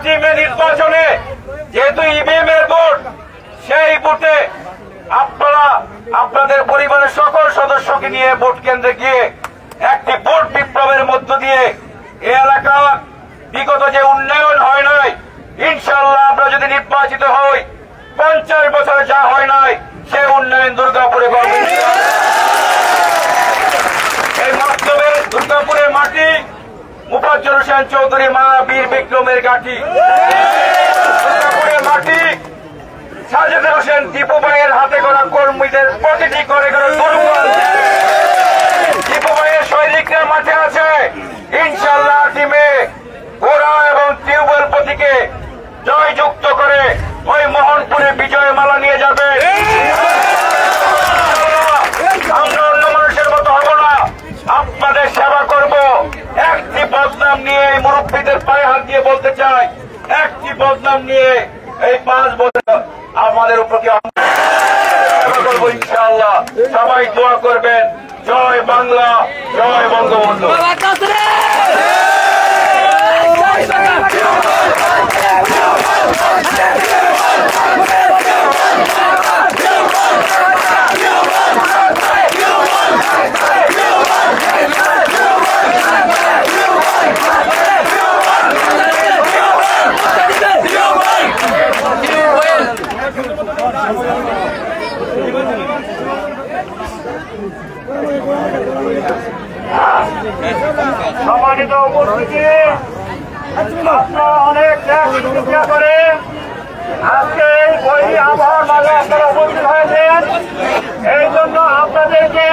5ই মে নির্বাচনে যেহেতু ইভিএম এর ভোট, সেই ভোটে আপনারা আপনাদের পরিবারের সকল সদস্যকে নিয়ে ভোট কেন্দ্রে গিয়ে একটি ভোট বিপ্লবের মধ্য দিয়ে এই এলাকা বিগত যে উন্নয়ন হয় নাই, ইনশাআল্লাহ আমরা যদি নির্বাচিত হই 50 বছরে যা হয় নাই সে উন্নয়ন দুর্গাপুরে করবে। এই মাধ্যমে দুর্গাপুরের মাটি মুফাজ্জল হোসেন চৌধুরী মা বীর বিক্রমের ঘাঁটি, দুর্গাপুরের মাটি সাজেদ হোসেন দীপু ভাইয়ের হাতে করা কর্মীদের প্রতিটি করে দুর্বল দীপু ভাইয়ের সৈনিকরা মাঠে আছে। ইনশাআল্লাহ টিমে ঘোড়া এবং টিউবওয়েল প্রতীকে জয়যুক্ত করে ওই মোহনপুরে বিজয় মালা নিয়ে যাবে। আমরা অন্য মানুষের মতো হব না, আপনাদের সেবা করব। একটি বদনাম নিয়ে এই মুরব্বীদের পায়ে হাত দিয়ে বলতে চাই, একটি বদনাম নিয়ে এই 5 বছর আমাদের উপর কি করবো ইনশাআল্লাহ। সবাই দোয়া করবেন। জয় বাংলা, জয় বঙ্গবন্ধু। সম্মানিত উপস্থিতি, আপনারা অনেক ত্যাগ প্রতিজ্ঞা করে আজকে এই বৈরী আবহাওয়ার মাঝে আপনারা উপস্থিত হয়েছেন। এই জন্য আপনাদেরকে